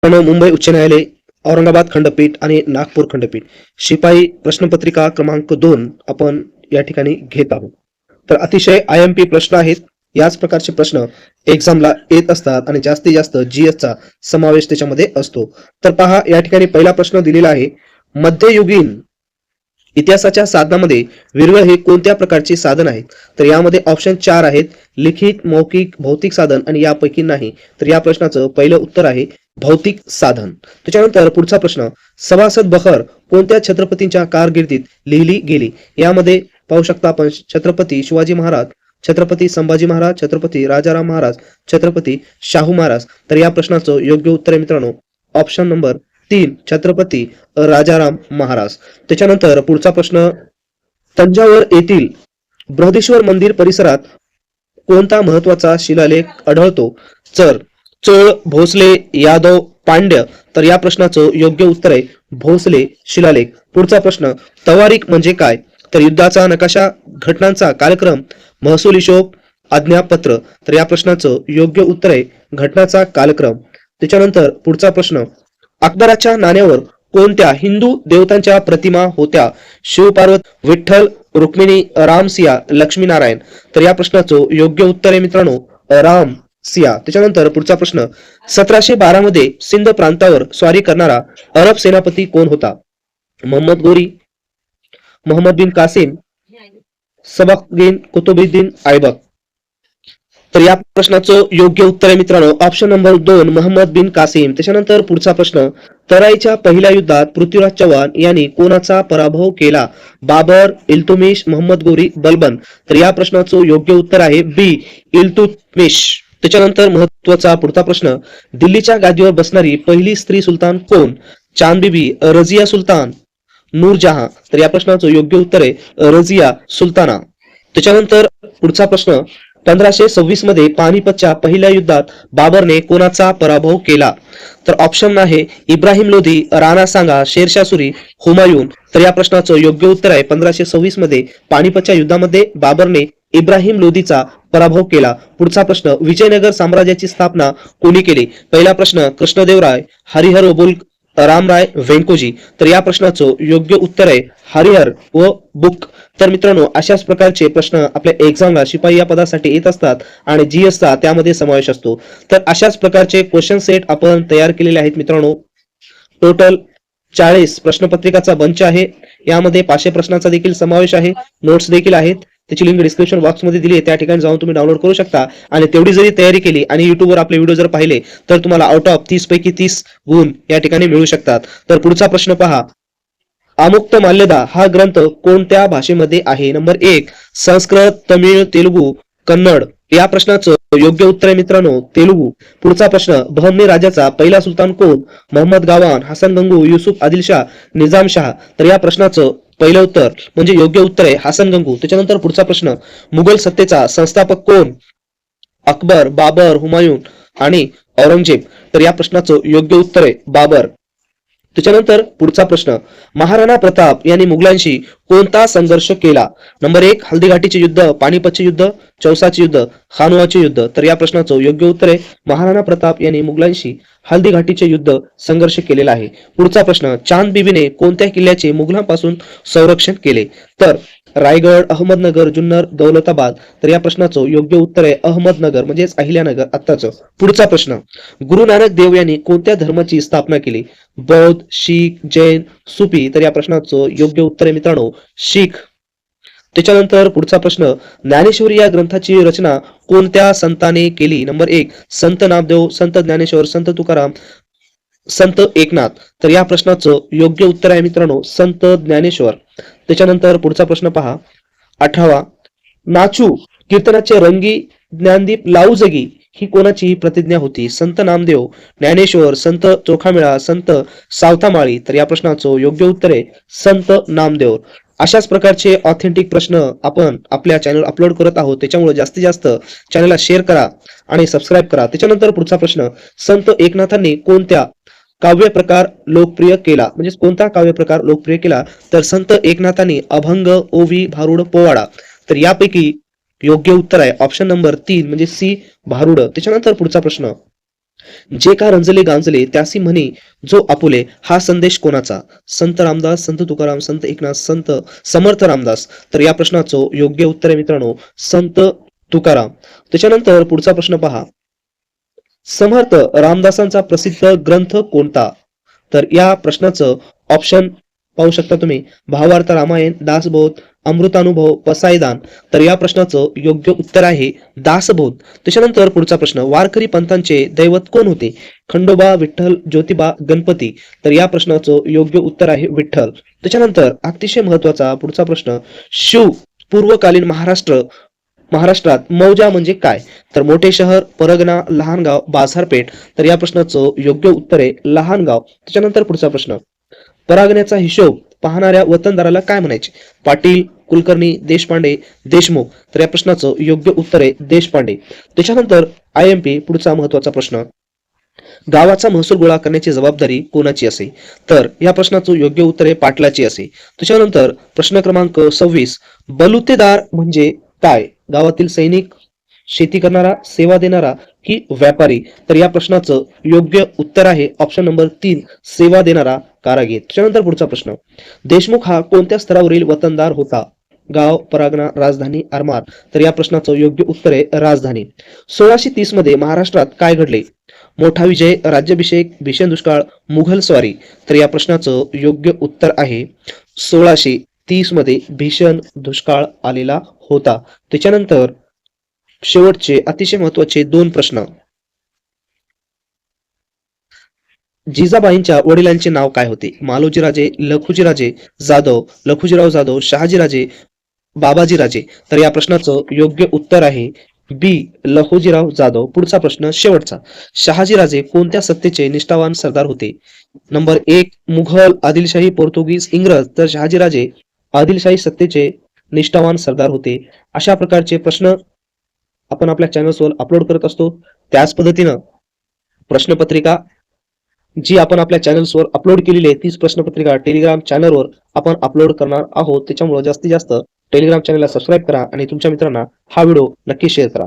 मुंबई उच्च न्यायालय, औरंगाबाद खंडपीठ आणि नागपूर खंडपीठ शिपाई प्रश्नपत्रिका क्रमांक 2 आपण या ठिकाणी घेत आहोत. तर अतिशय IMP प्रश्न आहेत. याच प्रकारचे प्रश्न एक्झामला येत असतात आणि जास्तीत जास्त GS चा समावेश त्याच्यामध्ये असतो. तर पहा, या ठिकाणी पहिला प्रश्न दिलेला आहे. मध्ययुगीन इतिहासाच्या साधनामध्ये विरळ हे कोणत्या प्रकारचे साधन आहे? तर यामध्ये ऑप्शन 4 आहेत. लिखित, मौखिक, भौतिक साधन आणि यापैकी नाही. तर या प्रश्नाचं पहिलं उत्तर आहे भौतिक साधन. त्याच्यानंतर पुढचा प्रश्न, सभासद बखर कोणत्या छत्रपतींच्या कारकिर्दीत लिहिली गेली? यामध्ये पाहू शकता आपण छत्रपती शिवाजी महाराज, छत्रपती संभाजी महाराज, छत्रपती राजाराम महाराज, छत्रपती शाहू महाराज. तर या प्रश्नाचं योग्य उत्तर आहे मित्रांनो ऑप्शन नंबर 3 छत्रपती राजाराम महाराज. त्याच्यानंतर पुढचा प्रश्न, तंजावर येथील बृहदेश्वर मंदिर परिसरात कोणता महत्वाचा शिलालेख आढळतो? तर चोळ, भोसले, यादव, पांड्य. तर या प्रश्नाचं योग्य उत्तर आहे भोसले शिलालेख. पुढचा प्रश्न, तवारीख म्हणजे काय? तर युद्धाचा नकाशा, घटनांचा कालक्रम, महसूल हिशोब, आज्ञापत्र. तर या प्रश्नाचं योग्य उत्तर आहे घटनाचा कालक्रम. त्याच्यानंतर पुढचा प्रश्न, अकबराच्या नाण्यावर कोणत्या हिंदू देवतांच्या प्रतिमा होत्या? शिव पार्वत, विठ्ठल, रुक्मिणी, रामसिया, लक्ष्मीनारायण. तर या प्रश्नाचं योग्य उत्तर आहे मित्रांनो राम सिया. त्याच्यानंतर पुढचा प्रश्न, 1712 मध्ये सिंध प्रांतावर स्वारी करणारा अरब सेनापती कोण होता? मोहम्मद गोरी, मोहम्मद बिन कासिम, सबकद्दीन, कुतुबुद्दीन ऐबक. तर या प्रश्नाचं योग्य उत्तर आहे मित्रांनो ऑप्शन नंबर 2 मोहम्मद बिन कासिम. त्याच्यानंतर पुढचा प्रश्न, तराईच्या पहिल्या युद्धात पृथ्वीराज चव्हाण यांनी कोणाचा पराभव केला? बाबर, इल्तुमिश, मोहम्मद गोरी, बलबन. तर या प्रश्नाचं योग्य उत्तर आहे बी इल्तुतमिश. त्याच्यानंतर महत्वाचा पुढचा प्रश्न, दिल्लीच्या गादीवर बसणारी पहिली स्त्री सुलतान कोण? चांदबिबी, रजिया सुलतान, नूरजहां. तर या प्रश्नाचं योग्य उत्तर आहे रजिया सुलताना. त्याच्यानंतर पुढचा प्रश्न, 1526 मध्ये पानिपतच्या पहिल्या युद्धात बाबरने कोणाचा पराभव केला? तर ऑप्शन आहे इब्राहिम लोधी, राणा सांगा, शेरशाह सुरी, हुमायून. तर या प्रश्नाचं योग्य उत्तर आहे 1526 मध्ये पानिपतच्या युद्धामध्ये बाबरने इब्राहिम लोधीचा पराभव केला. पुढचा प्रश्न, विजयनगर साम्राज्याची स्थापना कोणी केली? पहिला प्रश्न, कृष्णदेवराय, हरिहर बुल, रामराय, वेंकोजी. तर या प्रश्नाचं योग्य उत्तर आहे हरिहर व बुक. तर मित्रांनो, अशाच प्रकारचे प्रश्न आपल्या एक्झामला शिपाई या पदासाठी येत असतात आणि GSचा त्यामध्ये समावेश असतो. तर अशाच प्रकारचे क्वेश्चन सेट आपण तयार केलेले आहेत मित्रांनो. टोटल 40 प्रश्नपत्रिकाचा बंच आहे. यामध्ये 500 प्रश्नांचा देखील समावेश आहे. नोट्स देखील आहेत. त्याची लिंक डिस्क्रिप्शन बॉक्स मध्ये दिली आहे, त्या ठिकाणी जाऊन तुम्ही डाउनलोड करू शकता. आणि तेवढी जरी तयारी केली आणि युट्यूबवर आपले व्हिडिओ जर पाहिले तर तुम्हाला आउट ऑफ 30 पैकी 30 गुण या ठिकाणी मिळू शकतात. तर पुढचा प्रश्न पहा, आमुक्त माल्यदा हा ग्रंथ कोणत्या भाषेमध्ये आहे? नंबर 1 संस्कृत, तमिळ, तेलुगू, कन्नड. या प्रश्नाचं योग्य उत्तर आहे मित्रांनो तेलुगू. पुढचा प्रश्न, बहमनी राजाचा पहिला सुलतान कोण? मोहम्मद गावान, हसन गंगू, युसुफ आदिलशाह, निजामशाह. तर या प्रश्नाचं पहिलं उत्तर म्हणजे योग्य उत्तर आहे हसन गंगू. त्याच्यानंतर पुढचा प्रश्न, मुघल सत्तेचा संस्थापक कोण? अकबर, बाबर, हुमायून आणि औरंगजेब. तर या प्रश्नाचं योग्य उत्तर आहे बाबर. त्याच्यानंतर पुढचा प्रश्न, महाराणा प्रताप यांनी मुघलांशी कोणता संघर्ष केला? नंबर 1 हल्दीघाटीचे युद्ध, पानिपतचे युद्ध, चौसाचे युद्ध, खानवाचे युद्ध. तर या प्रश्नाचं योग्य उत्तर आहे महाराणा प्रताप यांनी मुघलांशी हल्दीघाटीचे युद्ध संघर्ष केलेला आहे. पुढचा प्रश्न, चांद बीबीने कोणत्या किल्ल्याचे मुघलांपासून संरक्षण केले? तर रायगड, अहमदनगर, जुन्नर, दौलताबाद. तर या प्रश्नाचं योग्य उत्तर आहे अहमदनगर म्हणजेच अहिल्यानगर आत्ताचं. पुढचा प्रश्न, गुरु नानक देव यांनी कोणत्या धर्माची स्थापना केली? बौद्ध, शीख, जैन, सुफी. तर या प्रश्नाचं योग्य उत्तर आहे मित्रांनो शीख. त्याच्यानंतर पुढचा प्रश्न, ज्ञानेश्वरी या ग्रंथाची रचना कोणत्या संताने केली? नंबर 1 संत नामदेव, संत ज्ञानेश्वर, संत तुकाराम, संत एकनाथ. तर या प्रश्नाचं योग्य उत्तर आहे मित्रांनो संत ज्ञानेश्वर. त्याच्यानंतर पुढचा प्रश्न पहा, 18 नाचू कीर्तनाचे रंगी ज्ञानदीप लावू जगी ही कोणाची प्रतिज्ञा होती? संत नामदेव, ज्ञानेश्वर, संत चोखामेळा, संत सावतामाळी. तर या प्रश्नाचं योग्य उत्तर आहे संत नामदेव. अशाच प्रकारचे ऑथेंटिक प्रश्न आपण आपल्या चॅनल अपलोड करत आहोत, त्याच्यामुळे जास्तीत जास्त चॅनलला शेअर करा आणि सबस्क्राईब करा. त्याच्यानंतर पुढचा प्रश्न, संत एकनाथांनी कोणत्या काव्य प्रकार लोकप्रिय केला? म्हणजे कोणता काव्य प्रकार लोकप्रिय केला? तर संत एकनाथांनी अभंग, ओवी, भारुड, पोवाडा. तर यापैकी योग्य उत्तर आहे ऑप्शन नंबर 3 म्हणजे सी भारुड. त्याच्यानंतर पुढचा प्रश्न, जे का रंजले गांजले त्यासी म्हणे जो आपुले, हा संदेश कोणाचा? संत रामदास, संत तुकाराम, संत एकनाथ, संत समर्थ रामदास. तर या प्रश्नाचं योग्य उत्तर आहे मित्रांनो, संत तुकाराम. त्याच्यानंतर पुढचा प्रश्न पहा, समर्थ रामदासांचा प्रसिद्ध ग्रंथ कोणता? तर या प्रश्नाचं ऑप्शन पाहू शकता तुम्ही, भावार्थ रामायण, दासबोध, अमृतानुभव, पसायदान. तर या प्रश्नाचं योग्य उत्तर आहे दासबोध. त्याच्यानंतर पुढचा प्रश्न, वारकरी पंथांचे दैवत कोण होते? खंडोबा, विठ्ठल, ज्योतिबा, गणपती. तर या प्रश्नाचं योग्य उत्तर आहे विठ्ठल. त्याच्यानंतर अतिशय महत्वाचा पुढचा प्रश्न, शिव पूर्वकालीन महाराष्ट्रात मौजा म्हणजे काय? तर मोठे शहर, परगणा, लहान गाव, बाजारपेठ. तर या प्रश्नाचं योग्य उत्तर आहे लहान गाव. त्याच्यानंतर पुढचा प्रश्न, परागण्याचा हिशोब पाहणाऱ्या वतनदाराला काय म्हणायचे? पाटील, कुलकर्णी, देशपांडे, देशमुख. तर या प्रश्नाचं योग्य उत्तर आहे देशपांडे. त्याच्यानंतर IMP पुढचा महत्वाचा प्रश्न, गावाचा महसूल गोळा करण्याची जबाबदारी कोणाची असे? तर या प्रश्नाचं योग्य उत्तर आहे पाटलाची असे. त्याच्यानंतर प्रश्न क्रमांक 26, बलुतेदार म्हणजे काय? गावातील सैनिक, शेती करणारा, सेवा देणारा की व्यापारी? तर या प्रश्नाचं योग्य उत्तर आहे ऑप्शन नंबर 3, सेवा देणारा कारागीर. त्याच्यानंतर पुढचा प्रश्न, देशमुख हा कोणत्या स्तरावरील वतनदार होता? गाव, परगणा, राजधानी, आरमार. तर या प्रश्नाचं योग्य उत्तर आहे राजधानी. 1630 मध्ये महाराष्ट्रात काय घडले? मोठा विजय, राज्याभिषेक, भीषण दुष्काळ, मुघल स्वारी. तर या प्रश्नाचं योग्य उत्तर आहे 1630 मध्ये भीषण दुष्काळ आलेला होता. त्याच्यानंतर शेवटचे अतिशय महत्वाचे 2 प्रश्न, जिजाबाईंच्या वडिलांचे नाव काय होते? मालोजीराजे, लखुजीराजे जाधव, लखुजीराव जाधव, शहाजीराजे, बाबाजीराजे. तर या प्रश्नाचं योग्य उत्तर आहे बी, लखुजीराव जाधव. पुढचा प्रश्न शेवटचा, शहाजीराजे कोणत्या सत्तेचे निष्ठावान सरदार होते? नंबर 1, मुघल, आदिलशाही, पोर्तुगीज, इंग्रज. तर शहाजीराजे आदिलशाही सत्तेचे निष्ठावान सरदार होते. अशा प्रकारचे प्रश्न आपण आपल्या चॅनल्सवर अपलोड करत असतो. त्याच पद्धतीनं प्रश्नपत्रिका जी आपण आपल्या चॅनल्सवर अपलोड केलेली आहे तीच प्रश्नपत्रिका टेलिग्राम चॅनलवर आपण अपलोड करणार आहोत. त्याच्यामुळे जास्तीत जास्त टेलिग्राम चॅनलला सबस्क्राईब करा आणि तुमच्या मित्रांना हा व्हिडिओ नक्की शेअर करा.